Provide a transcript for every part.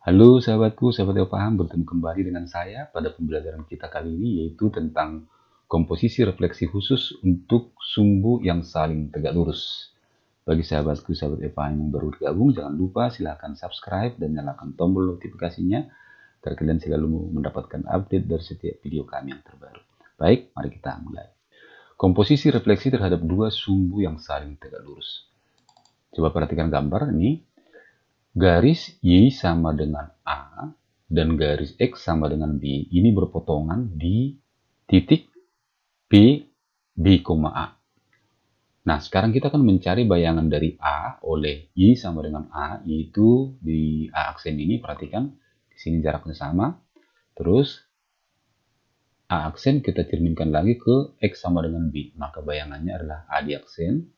Halo sahabatku, sahabat yang paham, bertemu kembali dengan saya pada pembelajaran kita kali ini, yaitu tentang komposisi refleksi khusus untuk sumbu yang saling tegak lurus. Bagi sahabatku, sahabat Eva yang baru bergabung, jangan lupa silahkan subscribe dan nyalakan tombol notifikasinya agar kalian selalu mendapatkan update dari setiap video kami yang terbaru. Baik, mari kita mulai. Komposisi refleksi terhadap dua sumbu yang saling tegak lurus. Coba perhatikan gambar ini. Garis Y sama dengan A dan garis X sama dengan B ini berpotongan di titik B, A. Nah, sekarang kita akan mencari bayangan dari A oleh Y sama dengan A, yaitu di A aksen ini, perhatikan, di sini jaraknya sama. Terus, A aksen kita cerminkan lagi ke X sama dengan B, maka bayangannya adalah A di aksen,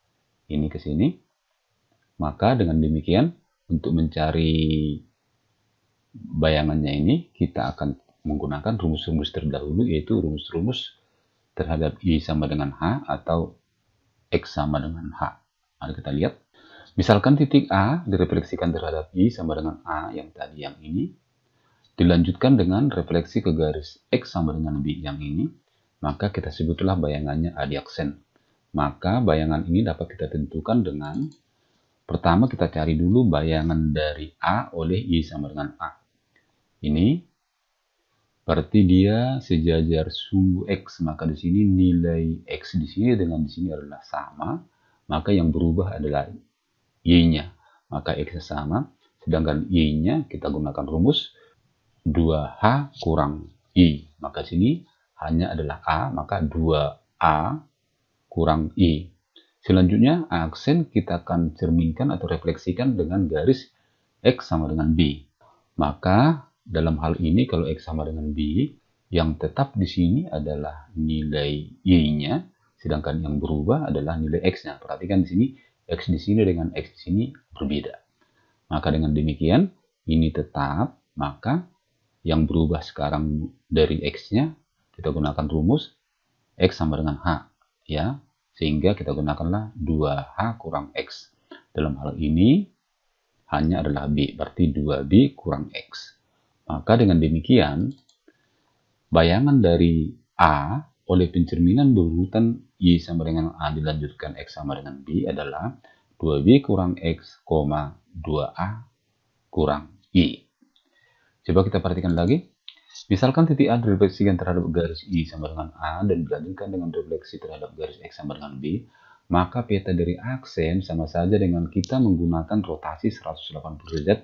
ini ke sini. Maka dengan demikian, untuk mencari bayangannya ini, kita akan menggunakan rumus-rumus terdahulu, yaitu rumus-rumus terhadap Y sama dengan H atau X sama dengan H. Mari kita lihat. Misalkan titik A direfleksikan terhadap Y sama dengan A yang tadi yang ini, dilanjutkan dengan refleksi ke garis X sama dengan B yang ini, maka kita sebutlah bayangannya A di aksen. Maka bayangan ini dapat kita tentukan dengan pertama kita cari dulu bayangan dari A oleh Y sama dengan A. Ini berarti dia sejajar sumbu X, maka di sini nilai X di sini dengan di sini adalah sama, maka yang berubah adalah Y-nya. Maka X sama, sedangkan Y-nya kita gunakan rumus 2H kurang Y. Maka di sini hanya adalah A, maka 2A kurang Y. Selanjutnya, aksen kita akan cerminkan atau refleksikan dengan garis X sama dengan B. Maka dalam hal ini kalau X sama dengan B, yang tetap di sini adalah nilai Y-nya, sedangkan yang berubah adalah nilai X-nya. Perhatikan di sini, X di sini dengan X di sini berbeda. Maka dengan demikian, ini tetap, maka yang berubah sekarang dari X-nya, kita gunakan rumus X sama dengan H. Ya, sehingga kita gunakanlah 2H kurang X. Dalam hal ini, hanya adalah B, berarti 2B kurang X. Maka dengan demikian, bayangan dari A oleh pencerminan berurutan Y sama dengan A dilanjutkan X sama dengan B adalah 2B kurang X, 2A kurang Y. Coba kita perhatikan lagi. Misalkan titik A direfleksikan terhadap garis Y sama dengan A dan dilanjutkan dengan refleksi terhadap garis X sama dengan B, maka peta dari aksen sama saja dengan kita menggunakan rotasi 180 derajat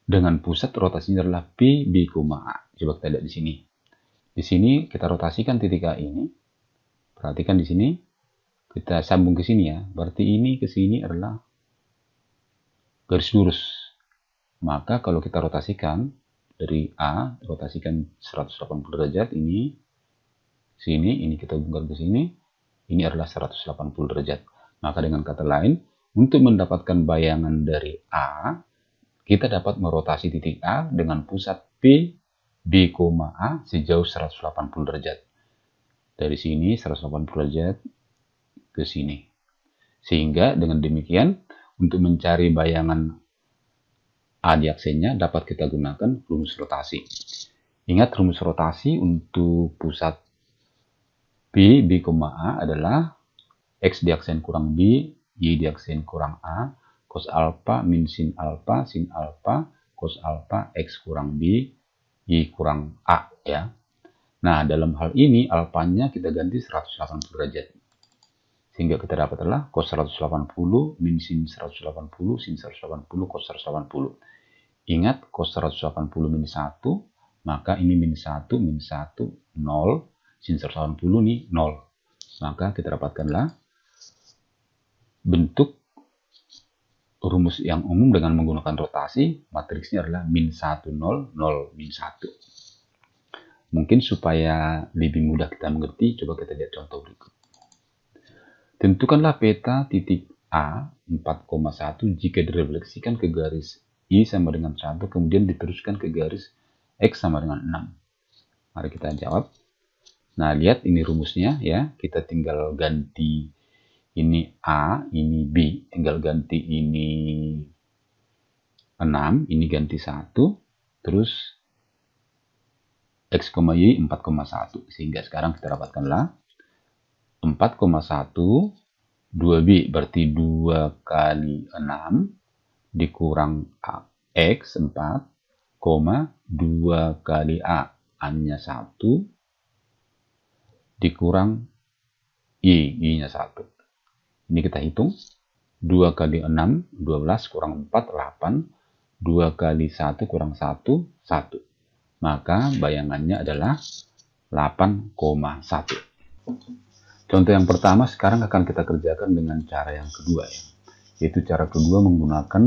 dengan pusat rotasinya adalah P, B, A. Coba kita lihat di sini. Di sini kita rotasikan titik A ini. Perhatikan di sini. Kita sambung ke sini ya. Berarti ini ke sini adalah garis lurus. Maka kalau kita rotasikan dari A, rotasikan 180 derajat ini, sini, ini kita bongkar ke sini, ini adalah 180 derajat. Maka dengan kata lain, untuk mendapatkan bayangan dari A, kita dapat merotasi titik A dengan pusat P, B, A sejauh 180 derajat. Dari sini 180 derajat ke sini. Sehingga dengan demikian, untuk mencari bayangan A di aksennya dapat kita gunakan rumus rotasi. Ingat rumus rotasi untuk pusat P, B, A adalah X di aksen kurang B, Y di aksen kurang A, cos alpha min sin alpha, cos alpha, X kurang B, Y kurang A ya. Nah, dalam hal ini alfanya kita ganti 180 derajat. Sehingga kita dapat adalah cos 180 min sin 180, sin 180, cos 180. Ingat, cos 180 min 1, maka ini min 1, 0, sin 180 ini 0. Maka kita dapatkanlah bentuk rumus yang umum dengan menggunakan rotasi, matriksnya adalah min 1, 0, 0, min 1. Mungkin supaya lebih mudah kita mengerti, coba kita lihat contoh berikut. Tentukanlah peta titik A 4,1 jika direfleksikan ke garis Y sama dengan 1, kemudian diteruskan ke garis X sama dengan 6. Mari kita jawab. Nah, lihat ini rumusnya ya. Kita tinggal ganti ini A, ini B. Tinggal ganti ini 6, ini ganti 1, terus X, Y 4,1. Sehingga sekarang kita dapatkanlah 4,1, 2B berarti 2 kali 6 dikurang X 4, 2 kali A-nya 1, dikurang Y-nya 1. Ini kita hitung. 2 kali 6, 12, kurang 4, 8. 2 kali 1 kurang 1, 1. Maka bayangannya adalah 8,1. Contoh yang pertama sekarang akan kita kerjakan dengan cara yang kedua ya. Yaitu cara kedua menggunakan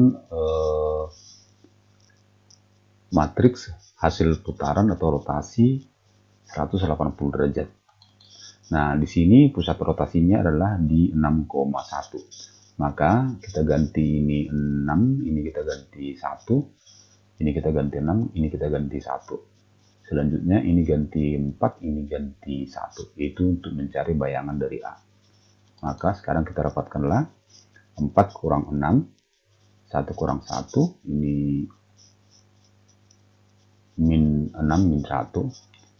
matriks hasil putaran atau rotasi 180 derajat. Nah, di sini pusat rotasinya adalah di 6,1. Maka kita ganti ini 6, ini kita ganti 1, ini kita ganti 6, ini kita ganti 1. Selanjutnya ini ganti 4, ini ganti 1. Itu untuk mencari bayangan dari A. Maka sekarang kita dapatkanlah 4 kurang 6, 1 kurang 1, ini min 6, min 1.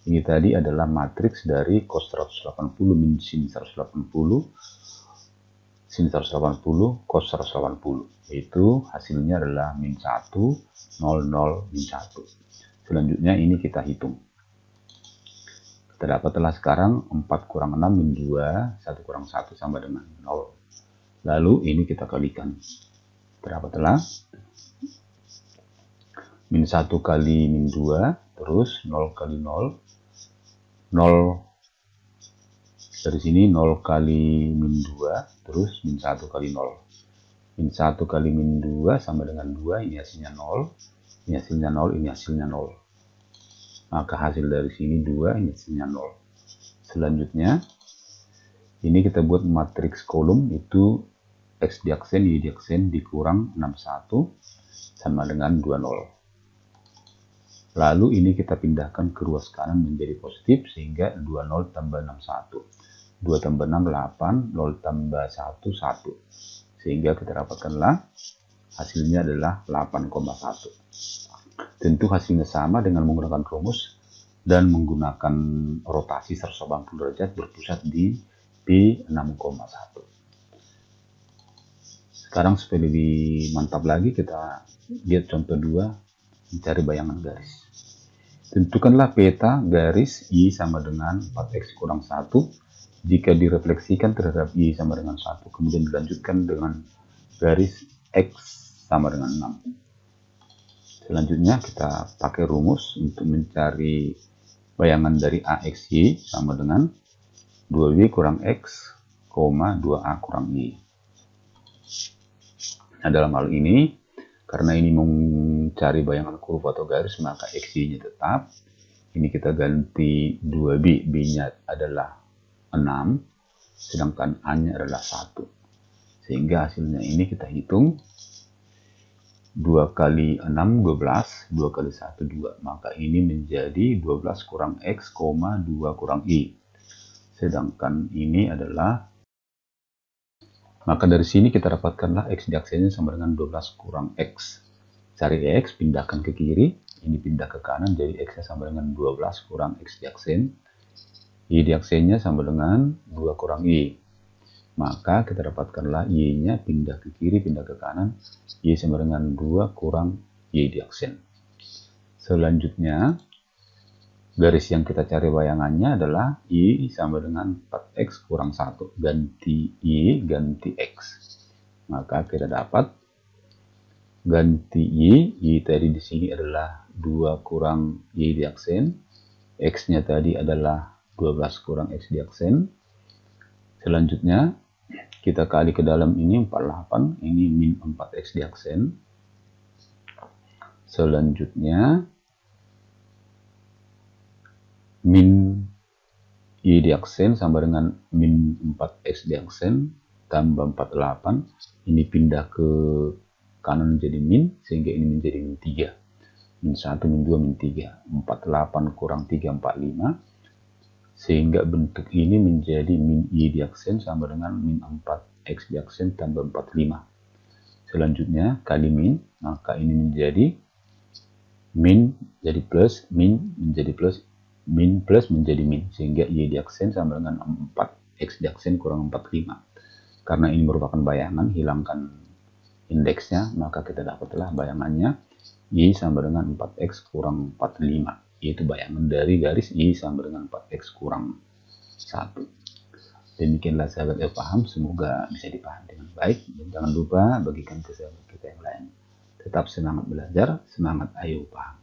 Ini tadi adalah matriks dari cos 180 min sin 180, sin 180, cos 180. Itu hasilnya adalah min 1, 0, 0, min 1. Selanjutnya ini kita hitung. Kita dapatlah sekarang 4 kurang 6 min 2, 1 kurang 1 sama dengan 0. Lalu ini kita kalikan. Kita dapatlah min 1 kali min 2, terus 0 kali 0. 0 dari sini 0 kali min 2, terus min 1 kali 0. Min 1 kali min 2 sama dengan 2, ini hasilnya 0, ini hasilnya 0, ini hasilnya 0. Maka hasil dari sini 2, ini hasilnya 0. Selanjutnya, ini kita buat matriks kolom, itu X diaksen, Y diaksen dikurang 61 sama dengan 20. Lalu ini kita pindahkan ke ruas kanan menjadi positif sehingga 20 tambah 61. 2 tambah 6, 8, 0 tambah 1, 1. Sehingga kita dapatkanlah hasilnya adalah 8,1. Tentu hasilnya sama dengan menggunakan rumus dan menggunakan rotasi 180 derajat berpusat di P6,1. Sekarang supaya lebih mantap lagi kita lihat contoh 2, mencari bayangan garis. Tentukanlah peta garis Y sama dengan 4X kurang 1 jika direfleksikan terhadap Y sama dengan 1. Kemudian dilanjutkan dengan garis X sama dengan 6. Selanjutnya kita pakai rumus untuk mencari bayangan dari AXY sama dengan 2Y kurang X, 2A kurang Y. Nah, dalam hal ini karena ini mencari bayangan kurva atau garis, maka XY-nya tetap. Ini kita ganti 2B, B-nya adalah 6, sedangkan A-nya adalah 1. Sehingga hasilnya ini kita hitung. 2 kali 6, 12, 2 kali 1, 2. Maka ini menjadi 12 kurang X, 2 kurang Y. Sedangkan ini adalah, maka dari sini kita dapatkanlah X diaksennya sama dengan 12 kurang X. Cari X, pindahkan ke kiri. Ini pindah ke kanan, jadi X-nya sama dengan 12 kurang X diaksen. Y diaksennya sama dengan 2 kurang Y. Maka kita dapatkanlah Y-nya pindah ke kiri, pindah ke kanan. Y sama dengan 2 kurang Y diaksen. Selanjutnya, garis yang kita cari bayangannya adalah Y sama dengan 4X kurang 1. Ganti Y, ganti X. Maka kita dapat ganti Y tadi di sini adalah 2 kurang Y diaksen. X-nya tadi adalah 12 kurang X diaksen. Selanjutnya, kita kali ke dalam ini 48, ini min 4X diaksen. Selanjutnya, min Y diaksen sama dengan min 4X diaksen tambah 48. Ini pindah ke kanan menjadi min, sehingga ini menjadi min 3. Min 1, min 2, min 3. 48 kurang 3, 45. Sehingga bentuk ini menjadi min Y diaksen sama dengan min 4X diaksen tambah 45. Selanjutnya kali min, maka ini menjadi min jadi plus, min menjadi plus, min plus menjadi min, sehingga Y diaksen sama dengan 4, X diaksen kurang 45. Karena ini merupakan bayangan, hilangkan indeksnya, maka kita dapatlah bayangannya Y sama dengan 4X kurang 45, yaitu bayangan dari garis Y sama dengan 4X kurang 1. Demikianlah sahabat yang paham, semoga bisa dipahami dengan baik, dan jangan lupa bagikan ke sahabat kita yang lain. Tetap semangat belajar, semangat ayo paham.